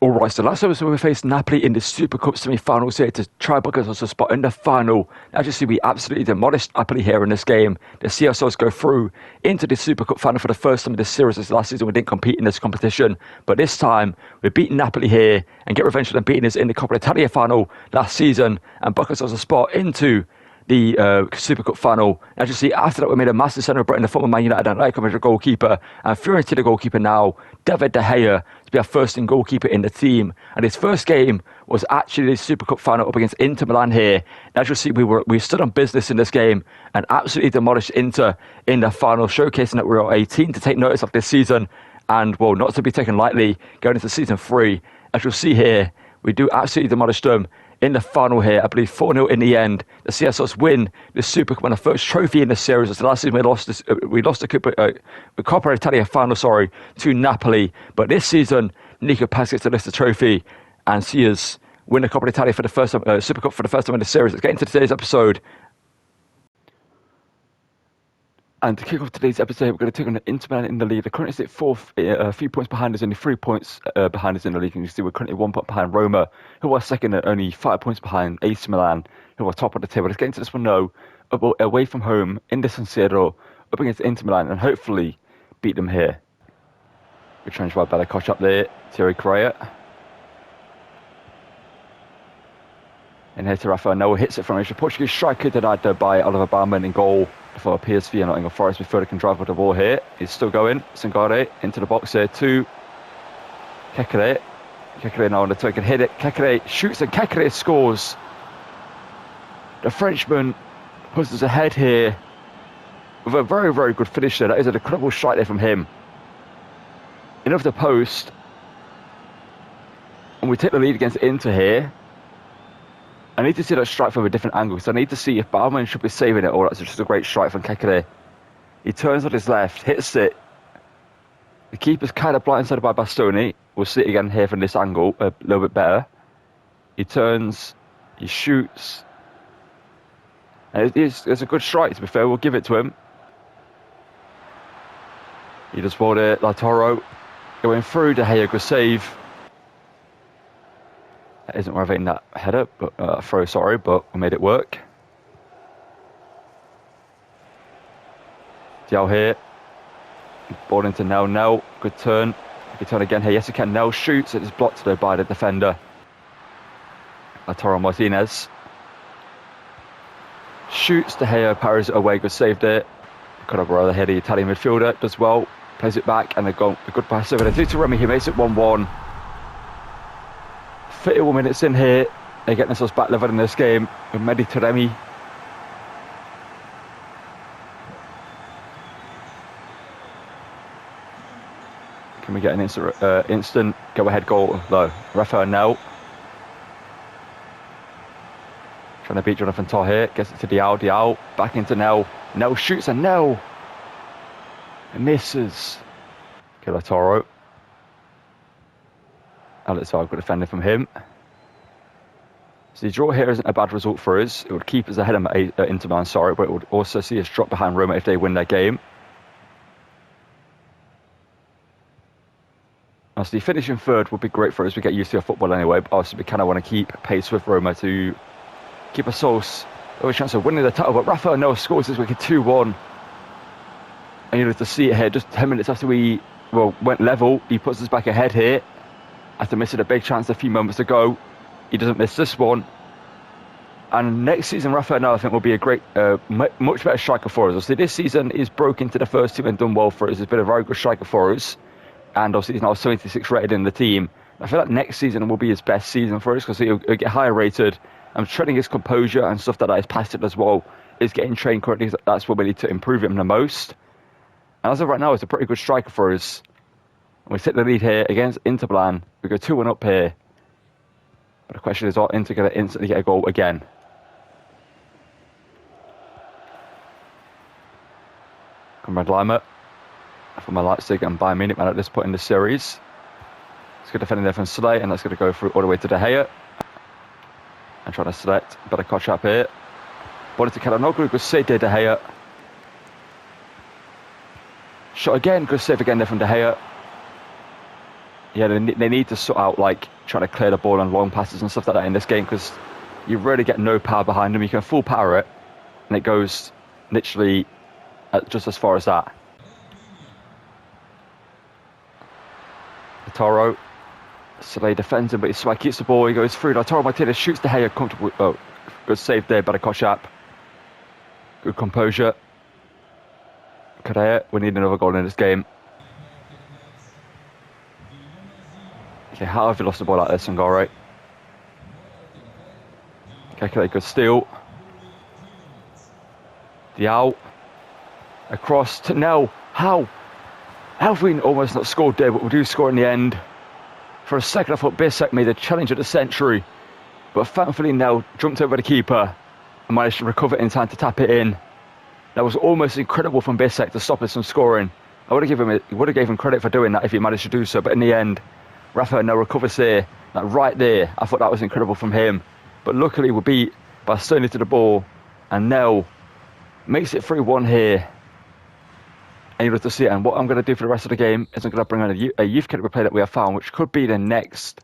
Alright, so last time we faced Napoli in the Super Cup semi-finals here to try book us a spot in the final. As you see, we absolutely demolished Napoli here in this game. The see ourselves go through into the Super Cup final for the first time in this series. As last season we didn't compete in this competition, but this time we're beating Napoli here and get revenge for them beating us in the Coppa Italia final last season and book us a spot into the Super Cup final. As you see, after that we made a massive celebrating the former Man United and Atletico goalkeeper and Fiorentina goalkeeper now, David De Gea, to be our first in goalkeeper in the team. And his first game was actually the Super Cup final up against Inter Milan here. As you'll see, we stood on business in this game and absolutely demolished Inter in the final, showcasing that we are a team to take notice of this season and, well, not to be taken lightly going into season 3. As you'll see here, we do absolutely demolish them in the final here. I believe 4-0 in the end. The CSOs win the Super Cup and the first trophy in the series. As the last season we lost the Coppa Italia final, to Napoli. But this season, Nico Paz gets to lift the trophy and see us win the Coppa Italia for the first time, Super Cup for the first time in the series. Let's get into today's episode. And to kick off today's episode, we're going to take on the Inter Milan in the league. They're currently sit fourth, a few points behind us, only 3 points behind us in the league. And you see we're currently 1 point behind Roma, who are second and only 5 points behind AC Milan, who are top of the table. Let's get into this one now, away from home, in the San Siro, up against Inter Milan, and hopefully beat them here. We're trying to Bella Koch up there, Thierry Correa. And here to Rafael Noah, hits it from a Portuguese striker, denied by Oliver Baumann in goal for PSV and Nottingham Forest. Before they can drive with the ball here. He's still going. Sangare into the box here to Kekere. Kekere now on the toe, can hit it. Kekere shoots and Kekere scores. The Frenchman puts us ahead here with a very, very good finish there. That is an incredible strike there from him. Enough the post. And we take the lead against Inter here. I need to see that strike from a different angle, because I need to see if Baumann should be saving it or that's just a great strike from Kekere. He turns on his left, hits it. The keeper's kind of blindsided by Bastoni. We'll see it again here from this angle, a little bit better. He turns, he shoots. And it's a good strike, to be fair, we'll give it to him. He just bought it, Lautaro going through, De Gea, good save. That isn't where I've that header, but throw, but we made it work. Diao here. Ball into Nel. Good turn. Good turn again here. Yes, he can. Nel shoots. It is blocked though by the defender. Lautaro Martinez. Shoots. De Gea parries it away. Good save there. Colaborado here, the Italian midfielder, does well. Plays it back and a good pass over there. To Remy, he makes it 1-1. 31 minutes in here, they're getting themselves back level in this game with Mehdi Taremi. Can we get an instant go-ahead goal though? Rafael Nel. Trying to beat Jonathan Tah here, gets it to Diao, back into Nel. Nel shoots and Nel misses. Lautaro. Alex good defender from him. So the draw here isn't a bad result for us. It would keep us ahead of Inter Milan, but it would also see us drop behind Roma if they win their game. Honestly, finishing third would be great for us. We get used to our football anyway, but also we kind of want to keep pace with Roma to keep ourselves a chance of winning the title. But Rafael Noah scores this week at 2-1. And you have to see it here, just 10 minutes after we went level, he puts us back ahead here. After missing a big chance a few moments ago, he doesn't miss this one. And next season, Rafael Nadal, I think, will be a great, much better striker for us. Obviously, this season he's broken into the first team and done well for us. He's been a very good striker for us. And obviously, he's now 76 rated in the team. I feel like next season will be his best season for us because he'll get higher rated. I'm treading his composure and stuff that is past it as well. Is getting trained correctly. That's what we need to improve him the most. And as of right now, it's a pretty good striker for us. We take the lead here against Inter Milan. We go 2-1 up here. But the question is, are Inter going to instantly get a goal again? Conrad Lima from Leipzig and Bayern Munich man at this point in the series. It's good defending there from Slay, and that's going to go through all the way to De Gea. And trying to select better catch up here. Ball to Kalanoglu, good save there, De Gea. Shot again, good save again there from De Gea. Yeah, they need to sort out like trying to clear the ball on long passes and stuff like that in this game, because you really get no power behind them. You can full power it, and it goes literally just as far as that. Lautaro, Soleil defends him, but he keeps the ball. He goes through. Lautaro Martinez shoots De Gea comfortable. Oh, good save there by the Koshap. Good composure. Correa, we need another goal in this game. Okay, how have you lost the ball like this, Sangare? Okay, good steal. Diao. Across to Nel. How? How have we almost not scored there, but we do score in the end? For a second, I thought Bissek made the challenge of the century, but thankfully Nel jumped over the keeper and managed to recover in time to tap it in. That was almost incredible from Bissek to stop us from scoring. I would have given him credit for doing that if he managed to do so, but in the end, Rafa Nel recovers here, like right there. I thought that was incredible from him, but luckily we're beat by Stoney to the ball, and Nel makes it 3-1 here. And you'll have to see it. And what I'm going to do for the rest of the game is I'm going to bring on a youth category player that we have found, which could be the next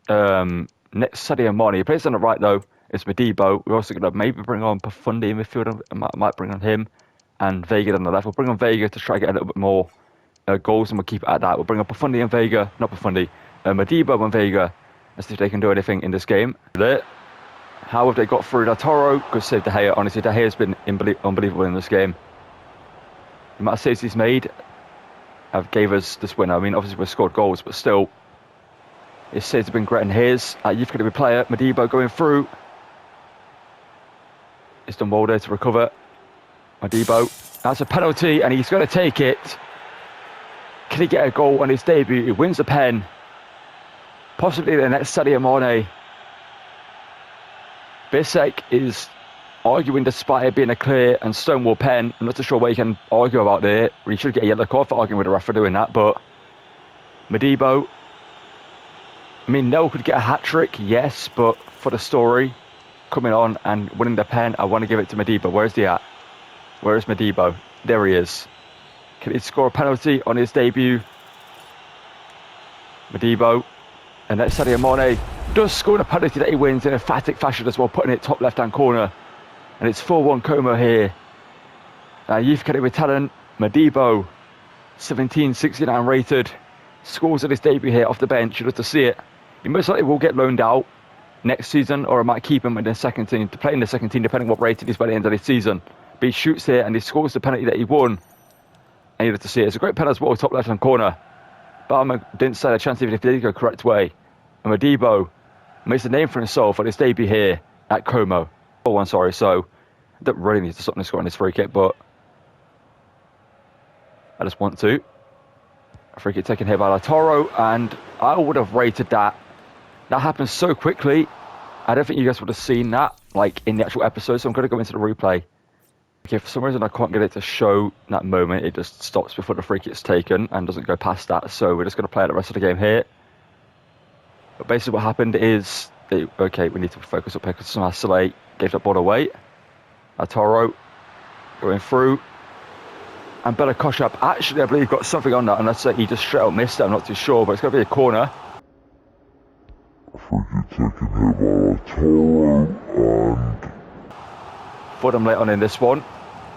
Sadio Mane. He plays on the right though. It's Modibo. We're also going to maybe bring on Profundi in midfield. I might bring on him, and Vega on the left. We'll bring on Vega to try to get a little bit more goals, and we'll keep it at that. We'll bring on Profundi and Vega, not Profundi, Modibo and Vega, and see if they can do anything in this game. There. How have they got through? Lautaro, good save De Gea. Honestly, De Gea's been unbelievable in this game. The amount of saves he's made have gave us this win. I mean, obviously we've scored goals, but still, his saves have been great. And here's you've got to be player, Modibo going through. He's done well there to recover. Modibo, that's a penalty, and he's going to take it. Can he get a goal on his debut? He wins the pen. Possibly the next Sadio Mane. Bissek is arguing despite it being a clear and stonewall pen. I'm not too sure what you can argue about there. You should get a yellow card for arguing with the ref for doing that, but Modibo, I mean, Nel could get a hat-trick, yes, but for the story, coming on and winning the pen, I want to give it to Modibo. Where's he at? Where is Modibo? There he is. Can he score a penalty on his debut? Modibo, and that's Sadio Mane does score a penalty that he wins in emphatic fashion as well, putting it top left-hand corner. And it's 4-1 Como here. Youth Academy talent, Modibo, 1769 rated, scores at his debut here off the bench. You'd love to see it. He most likely will get loaned out next season, or I might keep him in the second team to play in the second team, depending what rated he's by the end of the season. But he shoots here and he scores the penalty that he won. And you'd love to see it. It's a great penalty as well, top left-hand corner. Barman didn't stand a chance even if he did go correct way. And Modibo makes a name for himself on his debut here at Como. Oh, I'm sorry, so I don't really need to stop score on this free kick, but I just want to. A free kick taken here by Lautaro, and I would have rated that. That happened so quickly. I don't think you guys would have seen that, like, in the actual episode, so I'm going to go into the replay. Okay, for some reason I can't get it to show that moment. It just stops before the free kick's taken and doesn't go past that, so we're just going to play out the rest of the game here. But basically what happened is, okay, we need to focus up here because Soleil gave that ball away. Lautaro going through. And Bella Koshap actually, I believe, got something on that, unless he just straight up missed it. I'm not too sure, but it's going to be a corner. Free kick taken here by Lautaro, and For them late on in this one.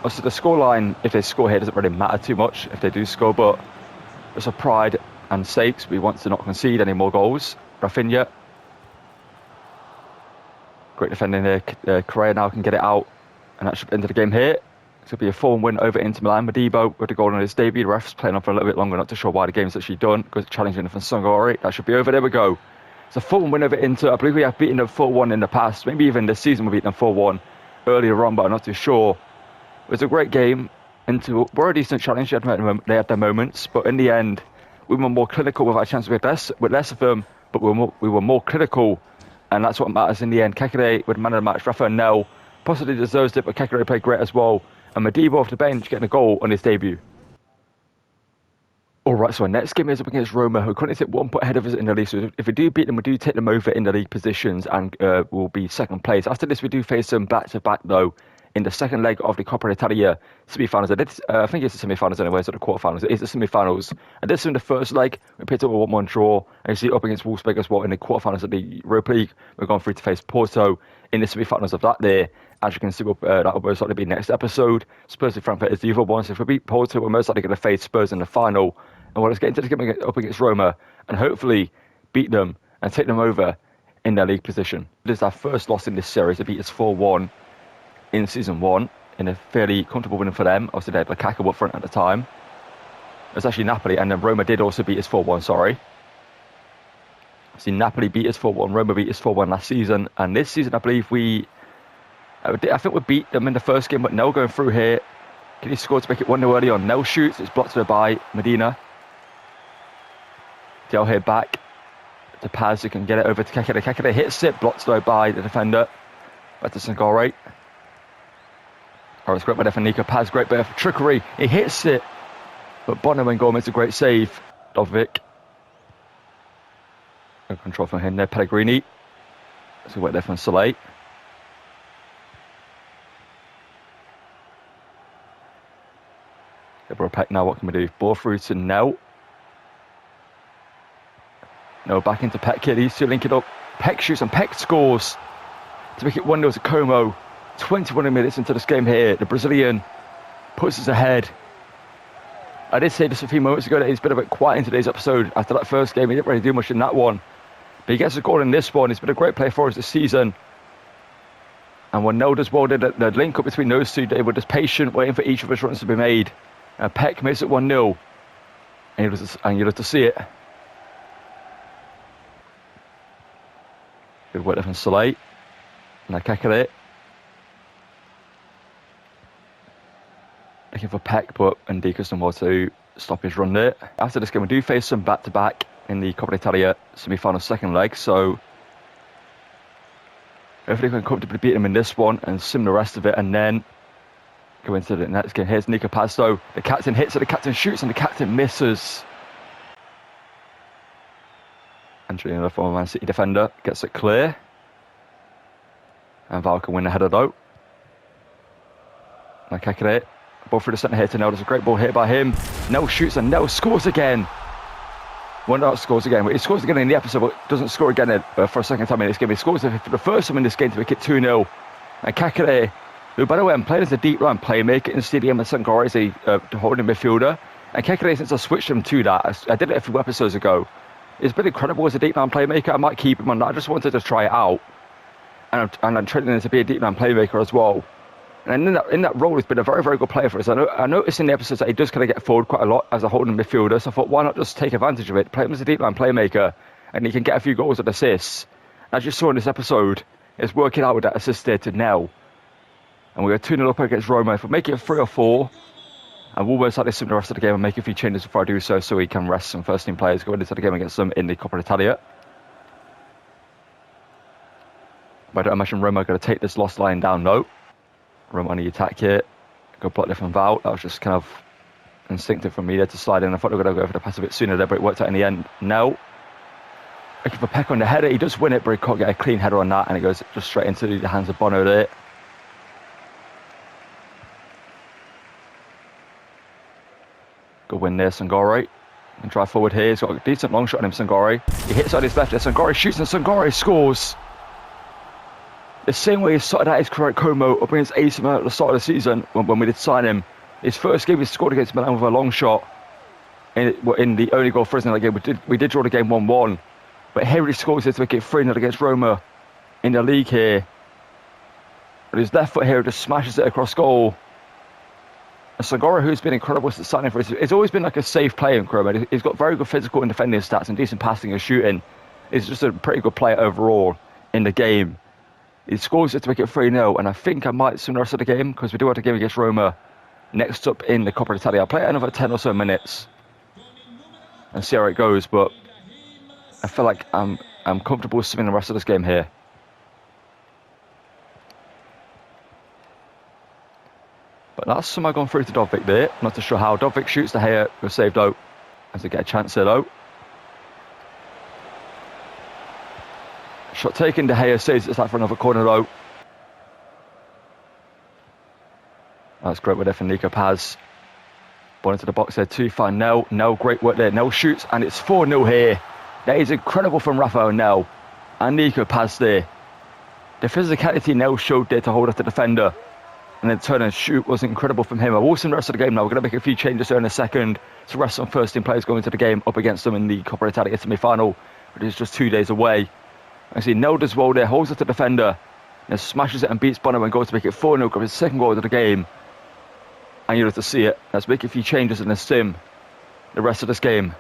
Also, the scoreline, if they score here, doesn't really matter too much if they do score, but it's a pride and sakes. We want to not concede any more goals. Rafinha. Great defending there. Correa now can get it out, and that should end the game here. It's going to be a 4-1 win over Inter Milan. Modibo with a goal on his debut. The ref's playing on for a little bit longer. Not too sure why the game's actually done. Because challenging from Sangare. That should be over. There we go. It's a 4-1 win over Inter. I believe we have beaten them 4-1 in the past. Maybe even this season we beat them 4-1 earlier on, but I'm not too sure. It was a great game. Inter were a decent challenge. They had their moments, but in the end, we were more clinical with our chances with less of them, but we were more clinical, and that's what matters in the end. Kekere with man of the match. Rafa Nel possibly deserves it, but Kekere played great as well. And Modibo off the bench getting a goal on his debut. Alright, so our next game is up against Roma, who currently sit 1 point ahead of us in the league. So if we do beat them, we do take them over in the league positions and will be second place. After this, we do face them back-to-back, though, in the second leg of the Coppa Italia semi-finals. I think it's the semi-finals anyway, so the quarterfinals. It is the semi-finals. And this is in the first leg, we picked up a 1-1 draw, and you see up against Wolfsburg as well in the quarterfinals of the Europa League. We're going through to face Porto in the semi-finals of that there. As you can see, that will most likely be next episode. Spurs and Frankfurt is the other one, so if we beat Porto, we're most likely going to face Spurs in the final. And we'll just get into this game up against Roma, and hopefully beat them and take them over in their league position. It is our first loss in this series. They beat us 4-1 in season 1 in a fairly comfortable win for them. Obviously, they had Lukaku up front at the time. It was actually Napoli, and then Roma did also beat us 4-1, sorry. See, Napoli beat us 4-1, Roma beat us 4-1 last season, and this season, I believe I think we beat them in the first game, but Nel going through here. Can he score to make it 1-0 early on? Nel shoots, it's blocked by Medina. Del here back to Paz, who can get it over to Kekere. Kekere hits it, blocked though by the defender. Back to Sangore. Oh, it's great by Nico Paz, great bit of trickery. He hits it, but Bono and Goal makes a great save. Dovic. No control from him there, Pellegrini. Let's go wait there from Soleil. Peck now, what can we do? Ball through to Nel. No, back into Peck here. He's to link it up. Peck shoots and Peck scores to make it 1-0 to Como. 21 minutes into this game here. The Brazilian puts us ahead. I did say just a few moments ago that he's been a bit quiet in today's episode. After that first game, he didn't really do much in that one. But he gets a goal in this one. He's been a great player for us this season. And when Nel does well, the link up between those two, they were just patient, waiting for each of his runs to be made. And Peck makes it 1-0. And you'll have to see it. Good work there from Soleil. Now Kekere. Looking for Peck, but Ndika's done well to stop his run there. After this game, we do face some back-to-back in the Coppa Italia semi-final second leg, so hopefully we can comfortably beat him in this one and sim the rest of it, and then go into the next game. Here's Nico Paz though. The captain hits it, the captain shoots, and the captain misses. Entering the former Man City defender gets it clear. And Val can win the header though. Now Kekere. Ball through the centre here to Nel. There's a great ball hit by him. Nel shoots and Nel scores again. Well, not scores again. He scores again in the episode, but doesn't score again for a second time in this game. He scores for the first time in this game to make it 2-0. And Kekere, who, by the way, I'm playing as a deep line playmaker in the stadium, and Sangore is a holding midfielder. And Kekere, since I switched him to that, I did it a few episodes ago. It's been incredible as a deep man playmaker. I might keep him on that. I just wanted to try it out. And I'm training him to be a deep man playmaker as well. And in that role, he's been a very, very good player for us. I noticed in the episodes that he does kind of get forward quite a lot as a holding midfielder. So I thought, why not just take advantage of it, play him as a deep line playmaker, and he can get a few goals and assists. As you saw in this episode, it's working out with that assist there to Nel. And we are 2-0 up against Roma. If we make it 3 or 4, and we'll most likely sim the rest of the game and make a few changes before I do so we can rest some first team players going into the game against them in the Coppa Italia. But I don't imagine Roma are going to take this loss lying down, no. Roma on the attack here. Good block there from Val. That was just kind of instinctive from me there to slide in. I thought they were going to go for the pass a bit sooner there, but it worked out in the end. Nel. Looking for Peck on the header. He does win it, but he can't get a clean header on that, and it goes just straight into the hands of Bono there. Good win there, Sangore. And drive forward here. He's got a decent long shot on him, Sangore. He hits on his left there. Sangore shoots and Sangore scores. The same way he started out his career at Como up against AC Milan at the start of the season when we did sign him. His first game he scored against Milan with a long shot. In the only goal for us in that game, we did draw the game 1-1. But here he scores here to make it 3-0 against Roma in the league here. But his left foot here just smashes it across goal. And Sangore, who's been incredible since signing for us, he's always been like a safe player in Roma. He's got very good physical and defending stats and decent passing and shooting. He's just a pretty good player overall in the game. He scores it to make it 3-0, and I think I might sim the rest of the game because we do have a game against Roma next up in the Coppa Italia. I'll play it another 10 or so minutes and see how it goes, but I feel like I'm comfortable simming the rest of this game here. But that's somehow gone through to Dovic there. Not too sure how. Dovic shoots the hair, was saved out as they get a chance there though. Shot taken, De Gea saves it's out for another corner though. That's great work there from Nico Paz. Ball into the box there, too far. Nel, great work there. Nel shoots, and it's 4-0 here. That is incredible from Rafael Nel and Nico Paz there. The physicality Nel showed there to hold off the defender and then turn and shoot was incredible from him. I will see the rest of the game now. We're going to make a few changes there in a second to rest some first team players going into the game up against them in the Coppa Italia semi-final, which is just 2 days away. I see Nel does well there, holds up the defender, and smashes it and beats Bono and goes to make it 4-0, got his second goal of the game. And you'll have to see it. Let's make a few changes in the sim the rest of this game.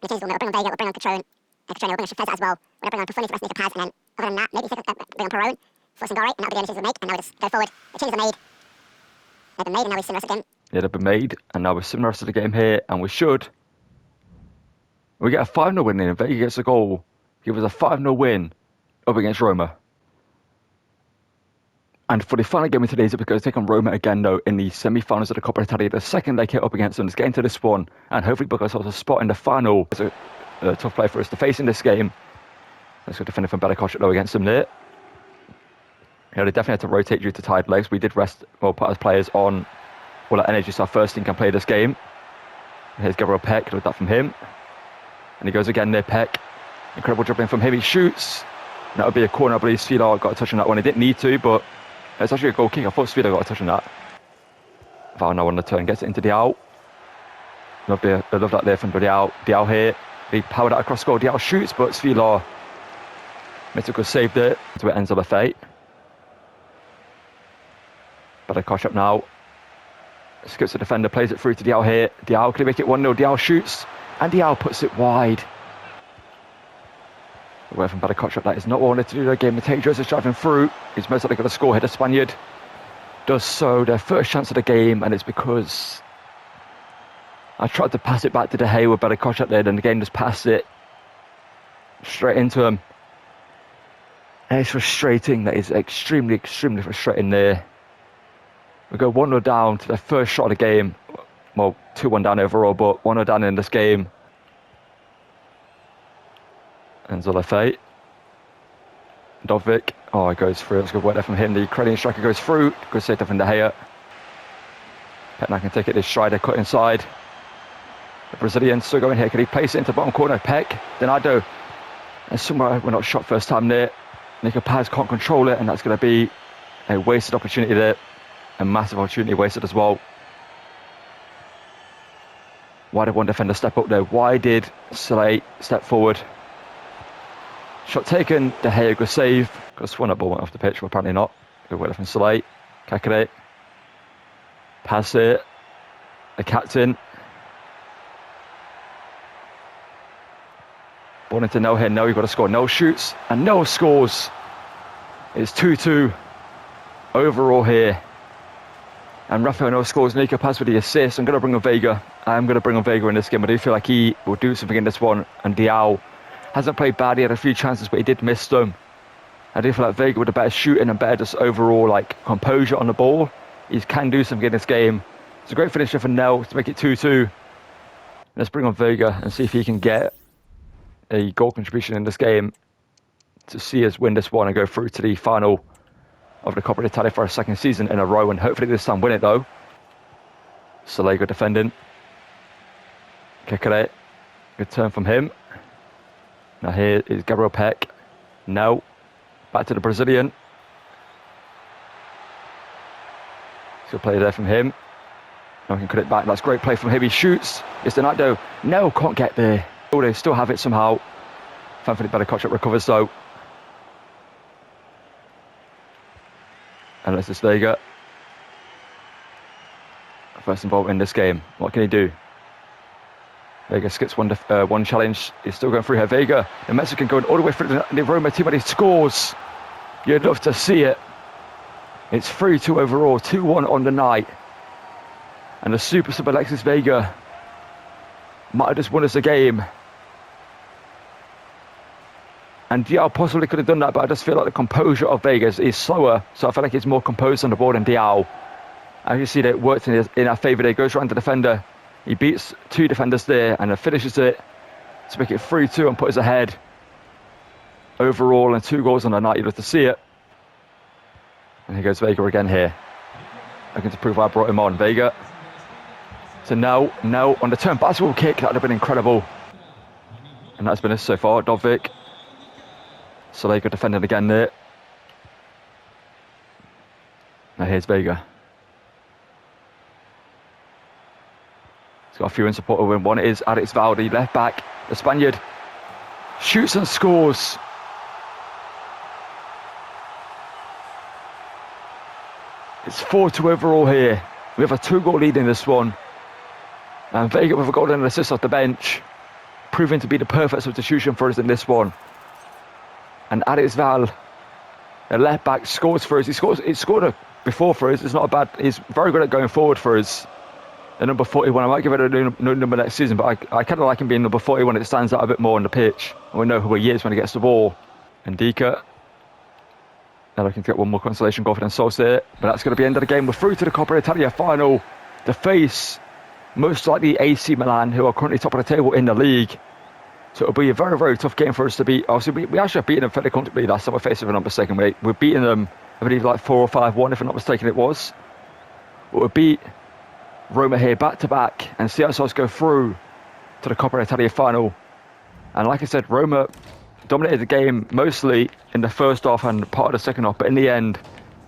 The changes will bring on Vega, we'll bring on Catrone, we'll bring on Shafeza as well. We'll bring on Buffoni to rest Nico Paz, and then other than that, maybe bring on Perone, force Ngare, and that'll be the only changes we'll make, and now we just go forward. The changes are made. They've been made, and now we sim the rest of the game. Yeah, they've been made, and now we're sim the rest of the game here, and we should. We get a 5-0 win in. Vega gets a goal, give us a 5-0 win up against Roma. And for the final game of today's, we're going to take on Roma again, though, in the semi-finals of the Coppa Italia. The second leg hit up against them. Let's get into this one and hopefully book ourselves a spot in the final. It's a tough play for us to face in this game. Let's go defending from Belakovic, though, against them there. Yeah, they definitely had to rotate due to tired legs. We did rest, well, put our players on all that energy, so our first team can play this game. Here's Gabriel Peck, with that from him. And he goes again there, Peck. Incredible dribbling from him. He shoots. And that would be a corner. I believe Svilar got a touch on that one. He didn't need to, but it's actually a goal kick. I thought Svilar got a touch on that. Val now on the turn, gets it into Diao. Love that there from Diao. Diao here. He powered that across goal. Diao shoots, but Svilar makes a good save there. So it ends up a fate. Belakovic up now. Skips the defender, plays it through to Diao here. Diao, can he make it 1-0? Diao shoots, and Diao puts it wide. Away from Belakovic, that is not what I wanted to do that game. Matejos is driving through. He's most likely going to score here. The Spaniard does so. Their first chance of the game, and it's because I tried to pass it back to De Gea with Belakovic there, and the game just passed it straight into him. And it's frustrating. That is extremely, extremely frustrating there. We go 1-0 down to the first shot of the game. Well, 2-1 down overall, but 1-0 down in this game. And Zolafate. Dovvik. Oh, it goes through. That's good work there from him. The Ukrainian striker goes through. Good save there from De Gea. Petna can take it. This Strider cut inside. The Brazilian still going here. Can he place it into the bottom corner? Peck. Donado. And somewhere we're not shot first time there. Nico Paz can't control it, and that's going to be a wasted opportunity there. A massive opportunity wasted as well. Why did one defender step up there? Why did Saleh step forward? Shot taken. De Gea, good save. Got swan that ball went off the pitch, but apparently not. Good work from Saleh. Kakare. Pass it. The captain. Ball into Nel here. Nel, you've got to score. Nel shoots, and Nel scores. It's 2-2 overall here. And Rafael Nel scores. Nico Paz with the assist. I'm going to bring on Vega. I'm going to bring on Vega in this game. I do feel like he will do something in this one. And Diao hasn't played bad. He had a few chances, but he did miss them. I do feel like Vega with a better shooting and better just overall like composure on the ball. He can do something in this game. It's a great finisher for Nel to make it 2-2. Let's bring on Vega and see if he can get a goal contribution in this game to see us win this one and go through to the final of the Coppa Italia for a second season in a row, and hopefully this time win it though. Salego defending. Kekere. Good turn from him. Now here is Gabriel Peck. No. Back to the Brazilian. Good play there from him. Now we can cut it back. That's great play from him. He shoots. It's Donado. No, can't get there. Oh, they still have it somehow. Thankfully, Belakovic recovers though. And let's Vega. First involved in this game. What can he do? Vega skips one challenge. He's still going through here. Vega, the Mexican, going all the way through the Roma team, but he scores. You'd love to see it. It's 3-2 overall, 2-1 on the night. And the super sub Alexis Vega might have just won us the game. And Diao possibly could have done that, but I just feel like the composure of Vega is slower. So I feel like he's more composed on the ball than Diao. As you see that it worked in our favour there. He goes around the defender. He beats two defenders there and then finishes it to make it 3-2 and put us ahead overall, and 2 goals on the night. You'd have to see it. And here goes Vega again here. Looking to prove I brought him on. Vega. So no, on the turn basketball kick, that would have been incredible. And that's been it so far, Dovvik. So Vega defending again there. Now here's Vega. He's got a few in support of him. One is Alex Valdi, left back. The Spaniard shoots and scores. It's 4-2 overall here. We have a 2-goal lead in this one. And Vega with a goal and an assist off the bench, proving to be the perfect substitution for us in this one. And Alex Val, the left back, scores for us. He scored before for us. It's not a bad. He's very good at going forward for us. The number 41. I might give it a new number next season, but I kind of like him being number 41. It stands out a bit more on the pitch, and we know who he is when he gets the ball. And Dika. Now looking to get one more consolation goal for themselves there, but that's going to be the end of the game. We're through to the Coppa Italia final to face most likely AC Milan, who are currently top of the table in the league. So it'll be a very, very tough game for us to beat. Obviously, we actually have beaten them fairly comfortably last time we faced them, if I'm not mistaken. We're beating them, I believe, like 4 or 5-1, if I'm not mistaken, it was. But we beat Roma here back-to-back and see ourselves go through to the Coppa Italia final. And like I said, Roma dominated the game mostly in the first half and part of the second half, but in the end,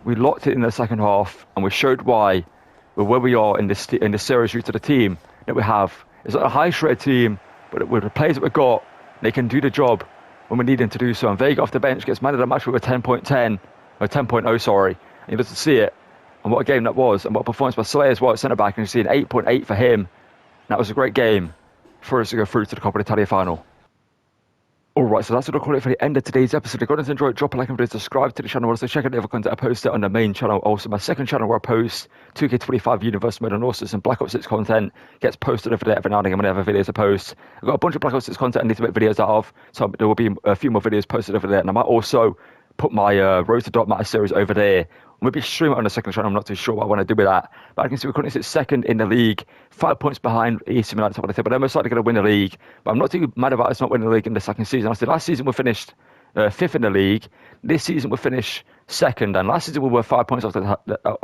we locked it in the second half, and we showed why we're where we are in this series due to the team that we have. It's not a high-shred team, but with the players that we've got, they can do the job when we need them to do so. And Vega off the bench gets man of the match with a 10.10, or 10.0, sorry. And he doesn't see it. And what a game that was, and what a performance by Slay as well at centre-back. And you see an 8.8 for him. That was a great game for us to go through to the Coppa Italia final. Alright, so that's what I'll call it for the end of today's episode. If you guys enjoyed, drop a like and please subscribe to the channel. Also check out the other content I posted on the main channel. Also my second channel where I post 2K25 Universe Mode and also some Black Ops 6 content gets posted over there every now and again whenever videos are posted. I've got a bunch of Black Ops 6 content I need to make videos out of, so there will be a few more videos posted over there. And I might also put my Road to Dark Matter series over there. Maybe stream it on the second channel. I'm not too sure what I want to do with that. But I can see we're currently sit second in the league, 5 points behind AC Milan at the top of the table. They're most likely going to win the league. But I'm not too mad about us not winning the league in the second season. Obviously, last season we finished 5th in the league. This season we finished second. And last season we were 5 points off the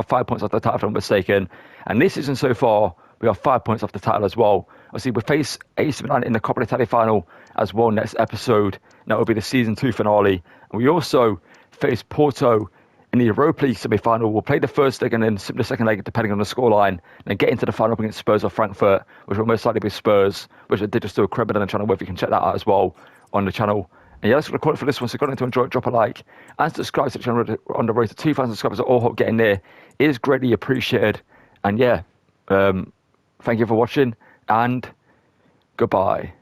5 points off the title, if I'm not mistaken. And this season so far, we are 5 points off the title as well. Obviously, we face AC Milan in the Coppa Italia final as well next episode. That will be the season 2 finale. And we also face Porto in the Europa League semi-final. We'll play the first leg and then the second leg depending on the scoreline, and get into the final against Spurs or Frankfurt, which will most likely be Spurs, which I did just do a credit on the channel, where you can check that out as well on the channel. And yeah, that's what I call it for this one. So if you're going to enjoy it, drop a like and subscribe to the channel. On the road to 2,000 subscribers at all, hope getting there is greatly appreciated. And yeah, thank you for watching and goodbye.